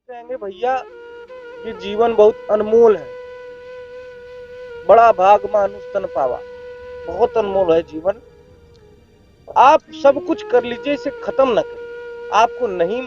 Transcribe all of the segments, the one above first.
कहेंगे भैया ये जीवन बहुत अनमोल है, बड़ा भाग मानुष तन पावा। बहुत अनमोल है जीवन। आप सब कुछ कर लीजिए, इसे खत्म ना करिए। आपको नहीं,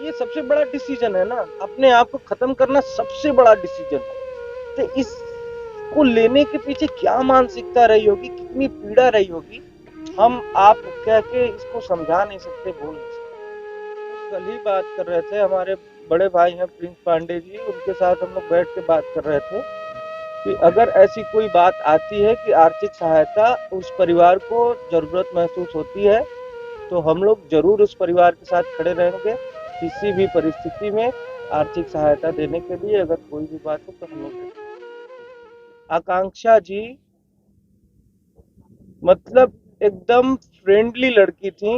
ये सबसे बड़ा डिसीजन है ना, अपने आप को खत्म करना सबसे बड़ा डिसीजन है। तो इसको लेने के पीछे क्या मानसिकता रही होगी, कितनी पीड़ा रही होगी, हम आप कह के इसको समझा नहीं सकते, बोल नहीं सकते। कल ही बात कर रहे थे, हमारे बड़े भाई हैं प्रिंस पांडे जी, उनके साथ हम लोग बैठ के बात कर रहे थे कि अगर ऐसी कोई बात आती है कि आर्थिक सहायता उस परिवार को जरूरत महसूस होती है, तो हम लोग जरूर उस परिवार के साथ खड़े रहेंगे, किसी भी परिस्थिति में आर्थिक सहायता देने के लिए। अगर कोई भी बात हो तो हम लोग, आकांक्षा जी मतलब एकदम फ्रेंडली लड़की थी,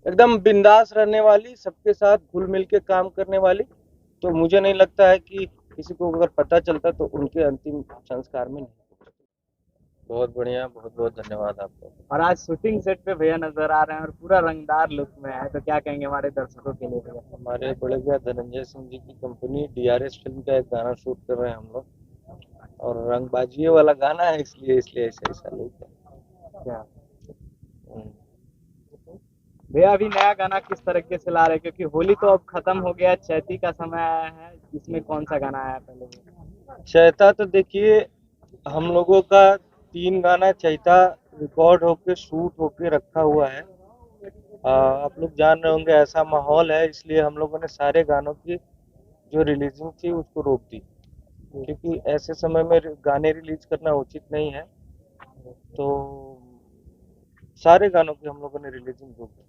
एकदम बिंदास रहने वाली, सबके साथ घुल मिल के काम करने वाली। तो मुझे नहीं लगता है कि किसी को अगर पता चलता तो उनके अंतिम संस्कार में नहीं। बहुत बढ़िया, बहुत बहुत धन्यवाद आपको। और आज शूटिंग सेट पे भैया नजर आ रहे हैं और पूरा रंगदार लुक में है, तो क्या कहेंगे हमारे दर्शकों के लिए भैया? हमारे बड़े भैया धनंजय सिंह जी की कंपनी डीआरएस फिल्म का एक गाना शूट कर रहे हैं हम लोग, और रंगबाजी वाला गाना है, इसलिए इसलिए ऐसा ऐसा लुक है। क्या हम्म। भैया अभी नया गाना किस तरीके से ला रहे हैं, क्योंकि होली तो अब खत्म हो गया, चैती का समय आया है, इसमें कौन सा गाना आया पहले भैया? चैता तो देखिए, हम लोगों का 3 गाना चैता रिकॉर्ड होके शूट होके रखा हुआ है। आप लोग जान रहे होंगे ऐसा माहौल है, इसलिए हम लोगों ने सारे गानों की जो रिलीजिंग थी उसको रोक दी, क्योंकि ऐसे समय में गाने रिलीज करना उचित नहीं है। तो सारे गानों की हम लोगों ने रिलीजिंग रोक दी।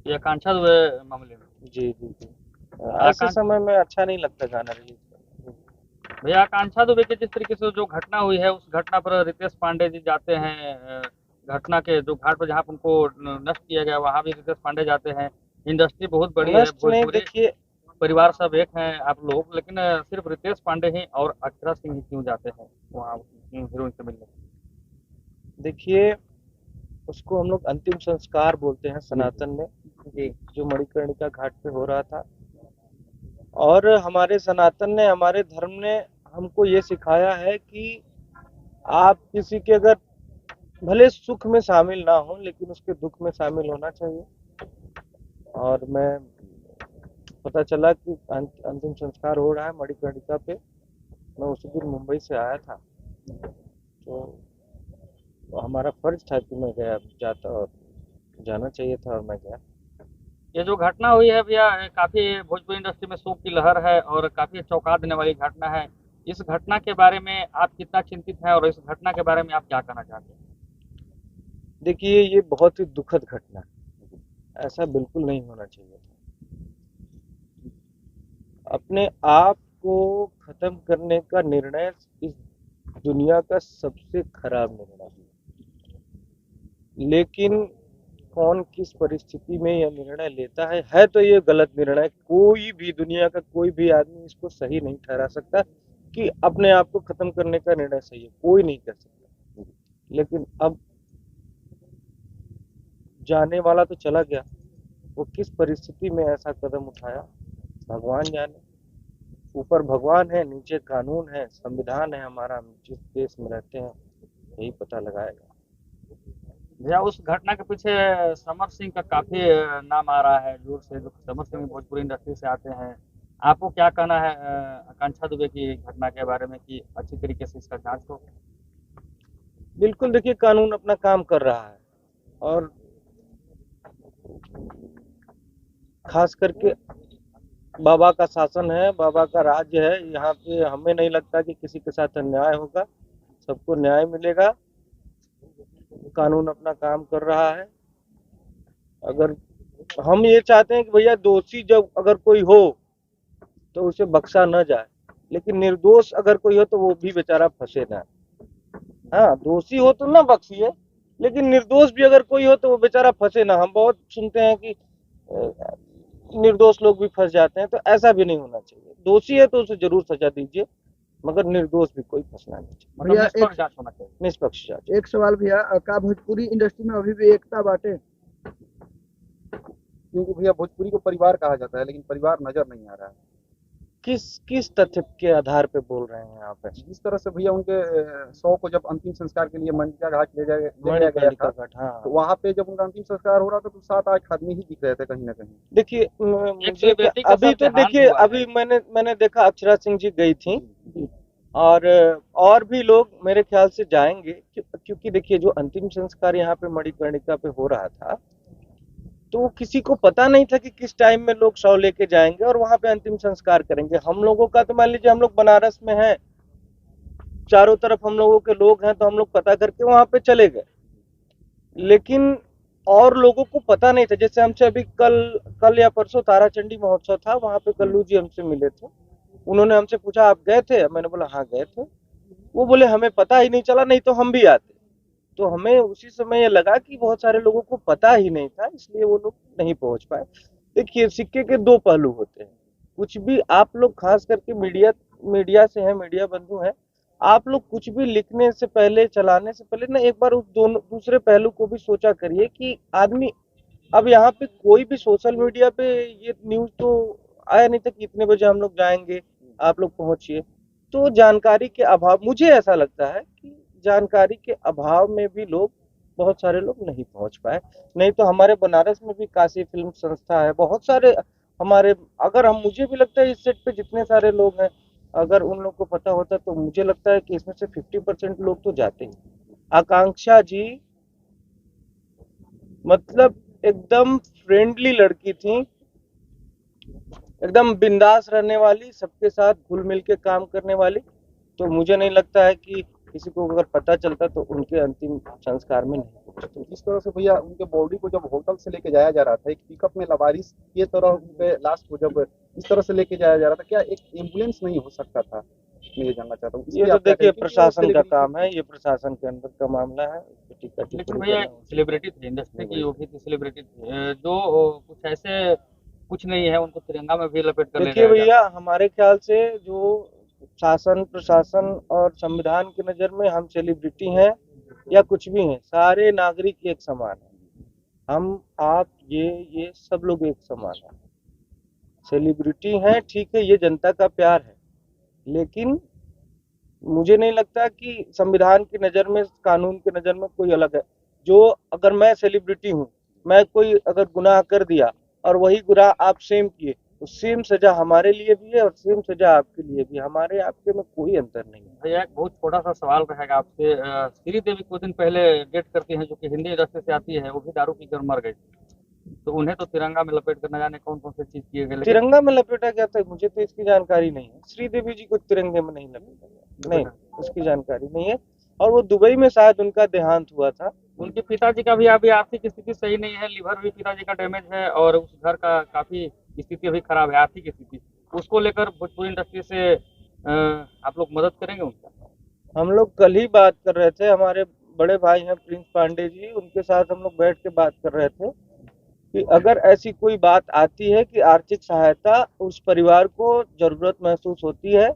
ये आकांक्षा दुबे मामले में जी जी जी। ऐसे आकांक्षा समय में अच्छा नहीं लगता गाना रिलीज करना। भैया आकांक्षा दुबे की जिस तरीके से जो घटना हुई है, उस घटना पर रितेश पांडे जी जाते हैं, घटना के जो घाट पर जहाँ पर उनको नष्ट किया गया, वहाँ भी रितेश पांडे जाते हैं। इंडस्ट्री बहुत बड़ी है, नष्ट नहीं, भोजपुरी देखिए परिवार सब एक हैं आप लोग, लेकिन सिर्फ रितेश पांडे ही और अक्षरा सिंह ही क्यों जाते हैं वहाँ हीरोइन से मिलने? देखिए, उसको हम लोग अंतिम संस्कार बोलते हैं सनातन में, जी जो मणिकर्णिका घाट पे हो रहा था। और हमारे सनातन ने, हमारे धर्म ने हमको ये सिखाया है कि आप किसी के अगर भले सुख में शामिल ना हो, लेकिन उसके दुख में शामिल होना चाहिए। और मैं पता चला कि अंतिम संस्कार हो रहा है मणिकर्णिका पे। मैं उसी दिन मुंबई से आया था, तो हमारा फर्ज था कि मैं गया, जाता, और जाना चाहिए था, और मैं गया। ये जो घटना हुई है भैया, काफी भोजपुरी इंडस्ट्री में शोक की लहर है और काफी चौंका देने वाली घटना है। इस घटना के बारे में आप कितना चिंतित हैं और इस घटना के बारे में आप क्या कहना चाहते हैं? देखिए, ये बहुत ही दुखद घटना है, ऐसा बिल्कुल नहीं होना चाहिए था। अपने आप को खत्म करने का निर्णय इस दुनिया का सबसे खराब निर्णय है, लेकिन कौन किस परिस्थिति में यह निर्णय लेता है तो ये गलत निर्णय। कोई भी, दुनिया का कोई भी आदमी इसको सही नहीं ठहरा सकता कि अपने आप को खत्म करने का निर्णय सही है, कोई नहीं कर सकता। लेकिन अब जाने वाला तो चला गया, वो किस परिस्थिति में ऐसा कदम उठाया भगवान जाने। ऊपर भगवान है, नीचे कानून है, संविधान है हमारा, हम जिस देश में रहते हैं, यही पता लगाएगा। भैया उस घटना के पीछे समर सिंह का काफी नाम आ रहा है जोर से, जो समर सिंह भोजपुरी इंडस्ट्री से आते हैं। आपको क्या कहना है आकांक्षा दुबे की घटना के बारे में, कि अच्छी तरीके से इसका जांच हो? बिल्कुल, देखिए कानून अपना काम कर रहा है, और खास करके बाबा का शासन है, बाबा का राज्य है, यहाँ पे हमें नहीं लगता कि किसी के साथ अन्याय होगा, सबको न्याय मिलेगा। कानून अपना काम कर रहा है। अगर हम ये चाहते हैं कि भैया दोषी जब अगर कोई हो तो उसे बख्शा न जाए, लेकिन निर्दोष अगर कोई हो तो वो भी बेचारा फंसे ना। हाँ, दोषी हो तो ना बख्शिए, लेकिन निर्दोष भी अगर कोई हो तो वो बेचारा फंसे ना। हम बहुत सुनते हैं कि निर्दोष लोग भी फंस जाते हैं, तो ऐसा भी नहीं होना चाहिए। दोषी है तो उसे जरूर सजा दीजिए, मगर निर्दोष भी कोई फंसना नहीं चाहिए। मतलब निष्पक्ष जांच होना चाहिए। निष्पक्ष जांच। एक सवाल भैया, का भोजपुरी इंडस्ट्री में अभी भी एकता बाटे? क्योंकि भैया भोजपुरी को परिवार कहा जाता है, लेकिन परिवार नजर नहीं आ रहा है। किस किस तथ्य के आधार पे बोल रहे हैं आप ऐसे? जिस तरह से भैया उनके शव को जब अंतिम संस्कार के लिए मंडिया घाट ले जाया गया मणिकर्णिका था, घाट, हाँ। तो वहां पे जब उनका अंतिम संस्कार हो रहा था तो 7-8 आदमी ही दिख रहे थे कहीं ना कहीं। देखिए एक मुझे सेलिब्रिटी का अभी सर तो देहांत देखिए, हुआ है। अभी मैंने देखा अक्षरा सिंह जी गई थी, जी, और भी लोग मेरे ख्याल से जाएंगे, क्योंकि देखिए जो अंतिम संस्कार यहाँ पे मणिकर्णिका पे हो रहा था, तो किसी को पता नहीं था कि किस टाइम में लोग शव लेके जाएंगे और वहां पे अंतिम संस्कार करेंगे। हम लोगों का तो मान लीजिए, हम लोग बनारस में हैं, चारों तरफ हम लोगों के लोग हैं, तो हम लोग पता करके वहां पे चले गए। लेकिन और लोगों को पता नहीं था। जैसे हमसे अभी कल या परसों ताराचंडी महोत्सव था, वहां पे कल्लू जी हमसे मिले थे। उन्होंने हमसे पूछा आप गए थे? मैंने बोला हाँ गए थे। वो बोले हमें पता ही नहीं चला, नहीं तो हम भी आते। तो हमें उसी समय ये लगा कि बहुत सारे लोगों को पता ही नहीं था, इसलिए वो लोग नहीं पहुंच पाए। देखिए सिक्के के दो पहलू होते हैं। कुछ भी आप लोग, खास करके मीडिया से हैं, मीडिया बंधु हैं, आप लोग कुछ भी लिखने से पहले, चलाने से पहले ना एक बार उस दोनों दूसरे पहलू को भी सोचा करिए कि आदमी, अब यहाँ पे कोई भी सोशल मीडिया पे ये न्यूज तो आया नहीं था कि इतने बजे हम लोग जाएंगे, आप लोग पहुंचिए। तो जानकारी के अभाव, मुझे ऐसा लगता है कि जानकारी के अभाव में भी लोग, बहुत सारे लोग नहीं पहुंच पाए। नहीं तो हमारे बनारस में भी काशी फिल्म संस्था है, बहुत सारे हमारे, अगर हम, मुझे भी लगता है इस सेट पे जितने सारे लोग हैं, अगर उन लोग को पता होता तो मुझे लगता है कि इसमें से 50% लोग तो जाते हैं। आकांक्षा जी मतलब एकदम फ्रेंडली लड़की थी, एकदम बिंदास रहने वाली, सबके साथ घुल मिल के काम करने वाली। तो मुझे नहीं लगता है कि किसी को अगर पता चलता तो उनके अंतिम संस्कार में नहीं पहुंचते। तो जिस तरह से भैया उनके बॉडी को जब होटल से लेके जाया जा रहा था, एक पिकअप में लवारिस ये तरह उनके लाश को जब इस तरह से लेके जाया जा रहा था, क्या एक एम्बुलेंस नहीं हो सकता था? मैं ये जानना चाहता हूँ। ये तो देखिए प्रशासन का काम है, ये प्रशासन के अंदर का मामला है। लेकिन भैया सेलिब्रिटी थी, इंडस्ट्री की वो भी थी, सेलिब्रिटी थी, जो कुछ ऐसे कुछ नहीं है, उनको तिरंगा में भी लपेट कर ले देखिए जाया भैया, हमारे ख्याल से जो शासन, प्रशासन और संविधान की नजर में हम सेलिब्रिटी हैं या कुछ भी हैं, सारे नागरिक एक समान हैं। हम, आप, ये सब लोग एक समान हैं। सेलिब्रिटी हैं, ठीक है, ये जनता का प्यार है, लेकिन मुझे नहीं लगता कि संविधान की नज़र में, कानून की नज़र में कोई अलग है। जो, अगर मैं सेलिब्रिटी हूँ, मैं कोई अगर गुनाह कर दिया और वही गुनाह आप सेम किए, तो सेम सजा हमारे लिए भी है और सेम सजा आपके लिए भी। हमारे आपके में कोई अंतर नहीं है। भैया एक बहुत छोटा सा सवाल रहेगा आपसे। श्रीदेवी कुछ दिन पहले डेट करती हैं, जो कि हिंदी इंडस्ट्री से आती है, वो भी दारू पीकर मर गई। तो उन्हें तो तिरंगा में लपेट कर न जाने कौन कौन सी चीज किए गए, लेकिन तिरंगा में लपेटा गया था, मुझे तो इसकी जानकारी नहीं है। श्रीदेवी जी को तिरंगे में नहीं लपेटा गया, नहीं, उसकी जानकारी नहीं है। और वो दुबई में शायद उनका देहांत हुआ था। उनके पिताजी का भी अभी आर्थिक स्थिति सही नहीं है, लिवर भी पिताजी का डैमेज है, और उस घर का काफी स्थिति अभी खराब है, आर्थिक स्थिति। उसको लेकर भोजपुरी इंडस्ट्री से आप लोग मदद करेंगे उनका? हम लोग कल ही बात कर रहे थे, हमारे बड़े भाई हैं प्रिंस पांडे जी, उनके साथ हम लोग बैठ के बात कर रहे थे कि अगर ऐसी कोई बात आती है कि आर्थिक सहायता उस परिवार को जरूरत महसूस होती है,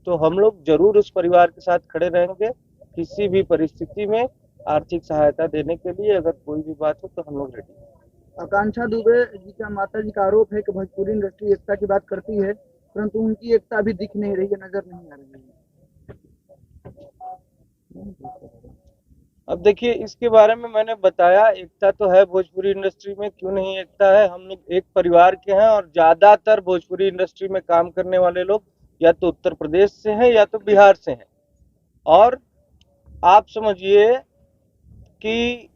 तो हम लोग जरूर उस परिवार के साथ खड़े रहेंगे। किसी भी परिस्थिति में आर्थिक सहायता देने के लिए अगर कोई भी बात हो तो हम लोग रेडी हैं। आकांक्षा दुबे जी का माता जी का आरोप है कि भोजपुरी इंडस्ट्री एकता की बात करती है, परंतु उनकी एकता अभी दिख नहीं रही है, नजर नहीं आ रही है। अब देखिए, इसके बारे में मैंने बताया, एकता तो है भोजपुरी इंडस्ट्री में, क्यों नहीं एकता है। हम लोग एक परिवार के हैं और ज्यादातर भोजपुरी इंडस्ट्री में काम करने वाले लोग या तो उत्तर प्रदेश से हैं या तो बिहार से हैं। और आप समझिए कि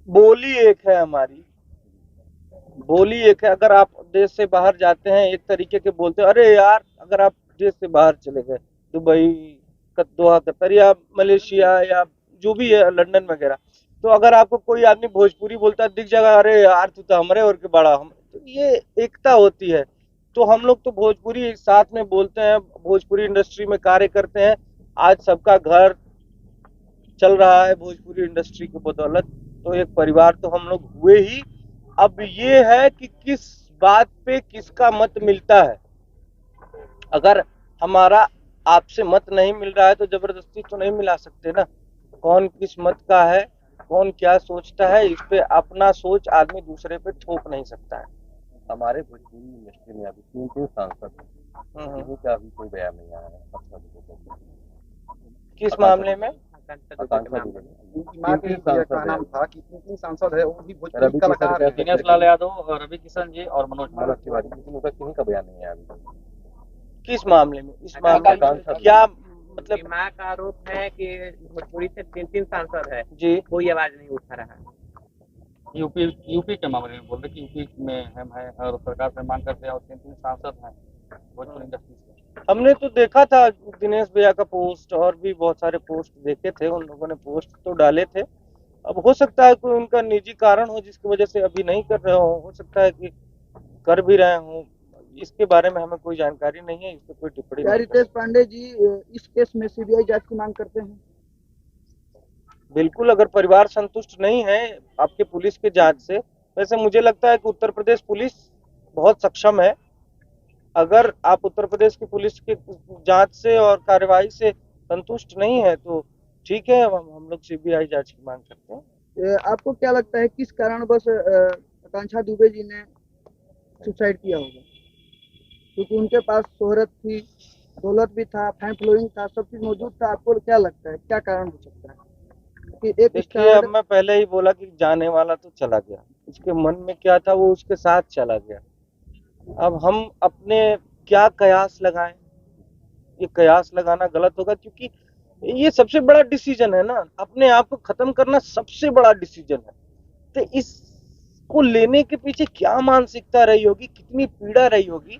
बोली एक है हमारी, बोली एक है। अगर आप देश से बाहर जाते हैं एक तरीके के बोलते हैं, अरे यार, अगर आप देश से बाहर चले गए, दुबई, दोहा, कतर या मलेशिया या जो भी है, लंदन वगैरह, तो अगर आपको कोई आदमी भोजपुरी बोलता है, दिख जाएगा, अरे यार तू तो हमारे और के बड़ा हम, तो ये एकता होती है। तो हम लोग तो भोजपुरी साथ में बोलते हैं, भोजपुरी इंडस्ट्री में कार्य करते हैं। आज सबका घर चल रहा है भोजपुरी इंडस्ट्री की बदौलत, तो एक परिवार तो हम लोग हुए ही। अब ये है कि किस बात पे किसका मत मिलता है। अगर हमारा आपसे मत नहीं मिल रहा है तो जबरदस्ती तो नहीं मिला सकते ना। कौन किस मत का है, कौन क्या सोचता है, इस पे अपना सोच आदमी दूसरे पे थोप नहीं सकता है। हमारे भोजपुरी इंडस्ट्री में अभी 3 सांसद हैं, किसी का अभी कोई बयान नहीं आया है। किस मामले में? आकांक्षा दुबे ने। उनकी मां के का नाम था कि 3 सांसद है, वो भी भोजपुरी रवि कलाकार किशन, हैं। दिनेश लाल यादव, रवि किशन जी और मनोज मनोज तिवारी, लेकिन उनका किसी का बयान नहीं आया अभी। किस मामले में? इस मामले में क्या मतलब? दिमाग का आरोप है कि भोजपुरी से 3 सांसद है, जी कोई आवाज नहीं उठा रहा है। यूपी के मामले में बोल रहे कि यूपी में हम है और सरकार से मांग करते हैं और 3 सांसद हैं भोजपुरी इंडस्ट्री से। हमने तो देखा था दिनेश भैया का पोस्ट, और भी बहुत सारे पोस्ट देखे थे, उन लोगों ने पोस्ट तो डाले थे। अब हो सकता है कोई उनका निजी कारण हो जिसकी वजह से अभी नहीं कर रहे हो सकता है कि कर भी रहे हो। इसके बारे में हमें कोई जानकारी नहीं है, इस पर कोई टिप्पणी क्या नहीं कर रितेश पांडे जी इस केस में सीबीआई जांच की मांग करते हैं? बिल्कुल, अगर परिवार संतुष्ट नहीं है आपके पुलिस के जांच से, वैसे मुझे लगता है कि उत्तर प्रदेश पुलिस बहुत सक्षम है। अगर आप उत्तर प्रदेश की पुलिस की जांच से और कार्यवाही से संतुष्ट नहीं है तो ठीक है, हम लोग सीबीआई जांच की मांग करते हैं। आपको क्या लगता है किस कारणवश आकांक्षा दुबे जी ने सुसाइड किया होगा? क्योंकि उनके पास शोहरत थी, दौलत भी था, फैन फॉलोइंग था, सब चीज मौजूद था। आपको क्या लगता है क्या कारण हो सकता है कि एक देखिए, अब मैं पहले ही बोला कि जाने वाला तो चला गया, उसके मन में क्या था वो उसके साथ चला गया। अब हम अपने क्या कयास लगाएं? ये कयास लगाना गलत होगा, क्योंकि ये सबसे बड़ा डिसीजन है ना, अपने आप को खत्म करना सबसे बड़ा डिसीजन है। तो इसको लेने के पीछे क्या मानसिकता रही होगी, कितनी पीड़ा रही होगी,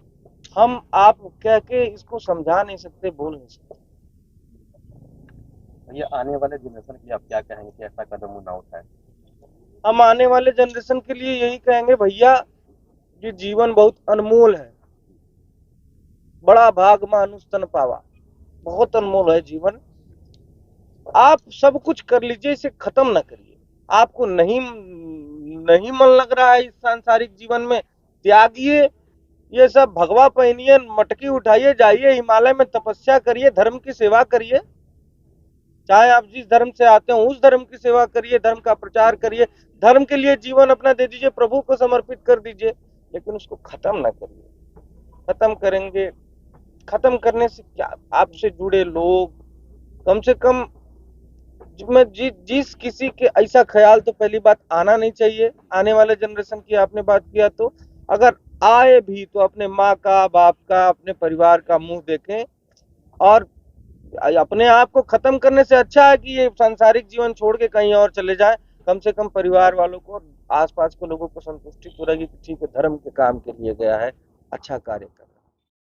हम आप कह के इसको समझा नहीं सकते, बोल नहीं सकते। ये आने वाले जनरेशन की आप क्या कहेंगे कि ऐसा कदम वो ना उठाए? हम आने वाले जनरेशन के लिए यही कहेंगे, भैया ये जीवन बहुत अनमोल है, बड़ा भाग मानुष तन पावा, बहुत अनमोल है जीवन। आप सब कुछ कर लीजिए, इसे खत्म ना करिए। आपको नहीं मन लग रहा है इस सांसारिक जीवन में, त्यागिए ये सब, भगवा पहनिए, मटकी उठाइए, जाइए हिमालय में तपस्या करिए, धर्म की सेवा करिए। चाहे आप जिस धर्म से आते हो उस धर्म की सेवा करिए, धर्म का प्रचार करिए, धर्म के लिए जीवन अपना दे दीजिए, प्रभु को समर्पित कर दीजिए, लेकिन उसको खत्म ना करिए। खत्म करेंगे, खत्म करने से क्या, आपसे जुड़े लोग कम से कम जिस किसी के ऐसा ख्याल तो पहली बात आना नहीं चाहिए। आने वाले जनरेशन की आपने बात किया, तो अगर आए भी तो अपने माँ का, बाप का, अपने परिवार का मुंह देखें, और अपने आप को खत्म करने से अच्छा है कि ये सांसारिक जीवन छोड़ के कहीं और चले जाएं। कम से कम परिवार वालों को, आसपास के लोगों को संतुष्टि तो रहेगी कि ठीक है, धर्म के काम के लिए गया है, अच्छा कार्य कर